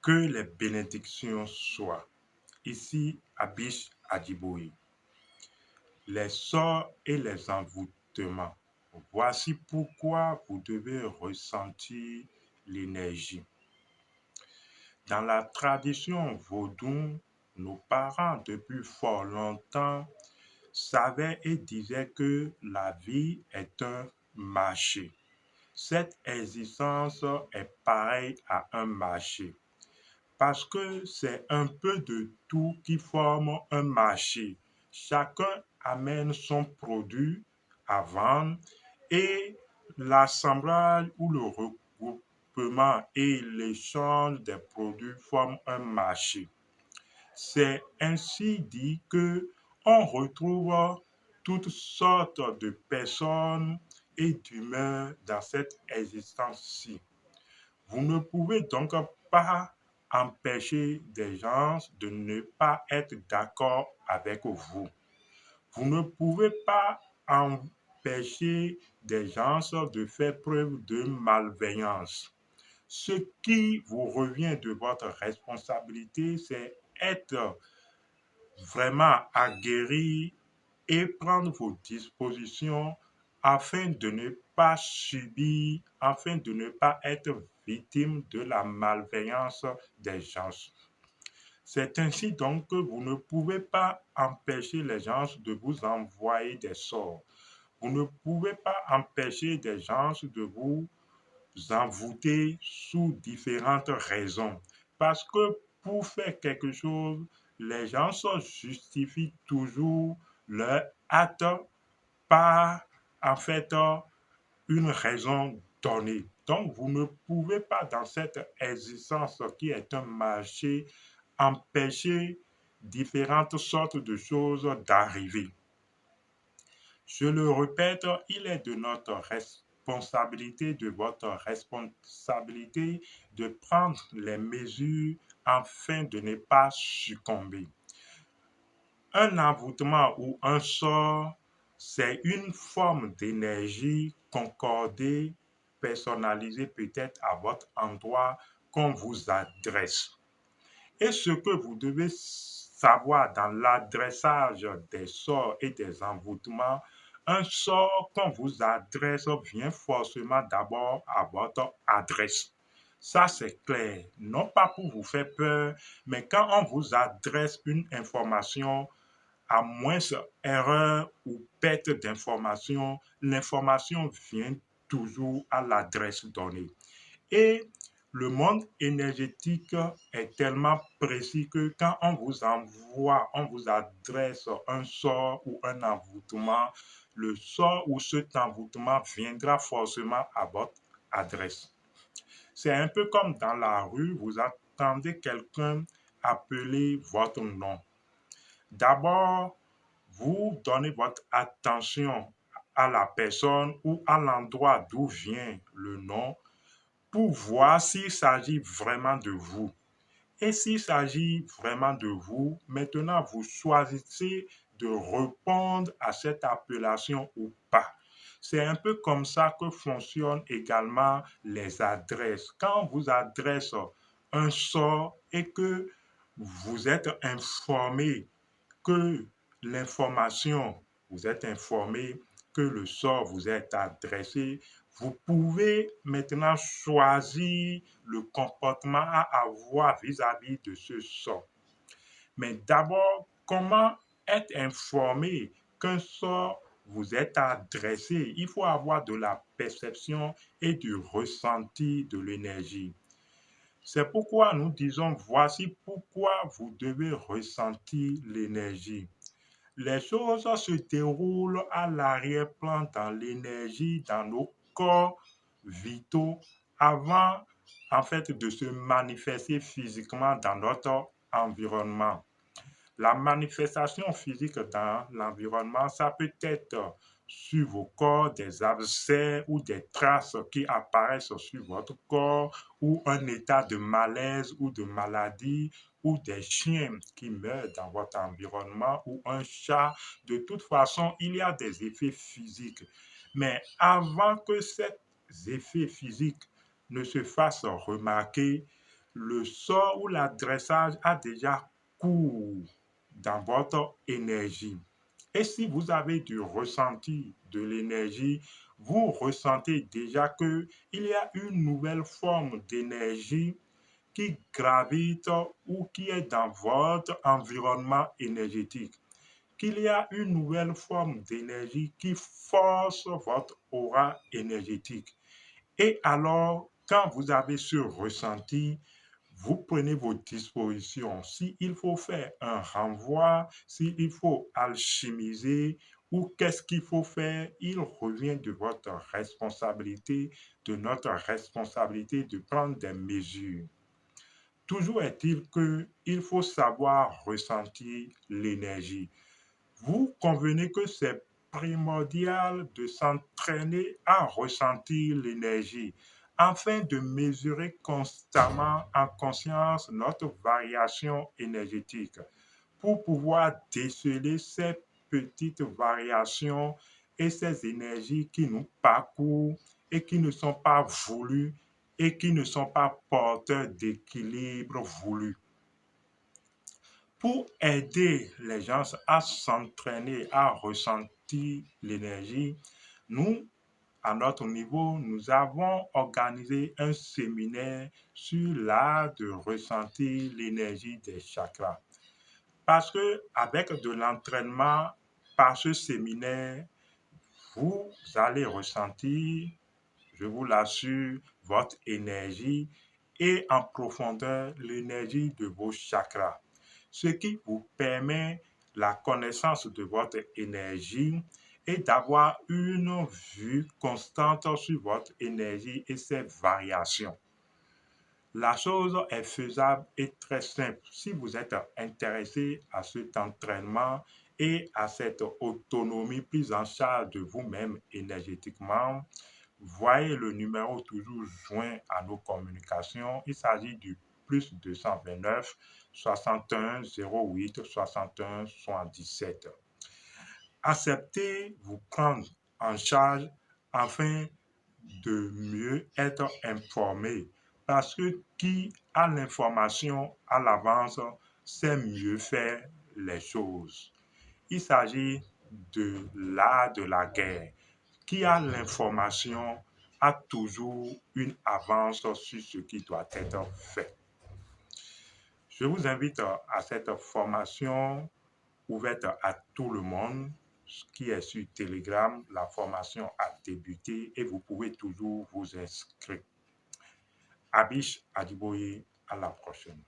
Que les bénédictions soient. Ici, Abish Adjiboui. Les sorts et les envoûtements. Voici pourquoi vous devez ressentir l'énergie. Dans la tradition vaudou, nos parents, depuis fort longtemps, savaient et disaient que la vie est un marché. Cette existence est pareille à un marché parce que c'est un peu de tout qui forme un marché. Chacun amène son produit à vendre et l'assemblage ou le regroupement et l'échange des produits forment un marché. C'est ainsi dit que on retrouve toutes sortes de personnes et d'humains dans cette existence-ci. Vous ne pouvez donc pas empêcher des gens de ne pas être d'accord avec vous. Vous ne pouvez pas empêcher des gens de faire preuve de malveillance. Ce qui vous revient de votre responsabilité, c'est être vraiment aguerri et prendre vos dispositions afin de ne pas subir, afin de ne pas être victime de la malveillance des gens. C'est ainsi donc que vous ne pouvez pas empêcher les gens de vous envoyer des sorts. Vous ne pouvez pas empêcher des gens de vous envoûter sous différentes raisons. Parce que pour faire quelque chose, les gens justifient toujours leur acte par en fait une raison donnée. Donc vous ne pouvez pas dans cette existence qui est un marché empêcher différentes sortes de choses d'arriver. Je le répète, il est de notre responsabilité, de votre responsabilité de prendre les mesures afin de ne pas succomber. Un envoûtement ou un sort, c'est une forme d'énergie concordée, personnalisée peut-être à votre endroit qu'on vous adresse. Et ce que vous devez savoir dans l'adressage des sorts et des envoûtements, un sort qu'on vous adresse vient forcément d'abord à votre adresse. Ça, c'est clair. Non pas pour vous faire peur, mais quand on vous adresse une information, à moins erreur ou perte d'information, l'information vient toujours à l'adresse donnée. Et le monde énergétique est tellement précis que quand on vous envoie, on vous adresse un sort ou un envoûtement, le sort ou cet envoûtement viendra forcément à votre adresse. C'est un peu comme dans la rue, vous attendez quelqu'un appeler votre nom. D'abord, vous donnez votre attention à la personne ou à l'endroit d'où vient le nom pour voir s'il s'agit vraiment de vous. Et s'il s'agit vraiment de vous, maintenant vous choisissez de répondre à cette appellation ou pas. C'est un peu comme ça que fonctionnent également les adresses. Quand on vous adresse un sort et que vous êtes informé que l'information, vous êtes informé que le sort vous est adressé, vous pouvez maintenant choisir le comportement à avoir vis-à-vis de ce sort. Mais d'abord, comment être informé qu'un sort vous est adressé? Il faut avoir de la perception et du ressenti de l'énergie. C'est pourquoi nous disons, voici pourquoi vous devez ressentir l'énergie. Les choses se déroulent à l'arrière-plan dans l'énergie, dans nos corps vitaux, avant en fait de se manifester physiquement dans notre environnement. La manifestation physique dans l'environnement, ça peut être sur vos corps des abcès ou des traces qui apparaissent sur votre corps ou un état de malaise ou de maladie ou des chiens qui meurent dans votre environnement ou un chat. De toute façon, il y a des effets physiques. Mais avant que ces effets physiques ne se fassent remarquer, le sort ou l'adressage a déjà cours dans votre énergie. Et si vous avez du ressenti de l'énergie, vous ressentez déjà qu'il y a une nouvelle forme d'énergie qui gravite ou qui est dans votre environnement énergétique, qu'il y a une nouvelle forme d'énergie qui force votre aura énergétique. Et alors, quand vous avez ce ressenti, vous prenez vos dispositions. S'il faut faire un renvoi, s'il faut alchimiser ou qu'est-ce qu'il faut faire, il revient de votre responsabilité, de notre responsabilité de prendre des mesures. Toujours est-il qu'il faut savoir ressentir l'énergie. Vous convenez que c'est primordial de s'entraîner à ressentir l'énergie afin de mesurer constamment en conscience notre variation énergétique pour pouvoir déceler ces petites variations et ces énergies qui nous parcourent et qui ne sont pas voulues et qui ne sont pas porteurs d'équilibre voulu. Pour aider les gens à s'entraîner, à ressentir l'énergie, nous, à notre niveau, nous avons organisé un séminaire sur l'art de ressentir l'énergie des chakras. Parce que avec de l'entraînement par ce séminaire, vous allez ressentir, je vous l'assure, votre énergie et en profondeur l'énergie de vos chakras, ce qui vous permet la connaissance de votre énergie et d'avoir une vue constante sur votre énergie et ses variations. La chose est faisable et très simple. Si vous êtes intéressé à cet entraînement et à cette autonomie prise en charge de vous-même énergétiquement, voyez le numéro toujours joint à nos communications. Il s'agit du plus 229 61 08 61 77. Acceptez vous prendre en charge afin de mieux être informé. Parce que qui a l'information à l'avance sait mieux faire les choses. Il s'agit de l'art de la guerre. Qui a l'information a toujours une avance sur ce qui doit être fait. Je vous invite à cette formation ouverte à tout le monde qui est sur Telegram. La formation a débuté et vous pouvez toujours vous inscrire. Abish Adiboye, à la prochaine.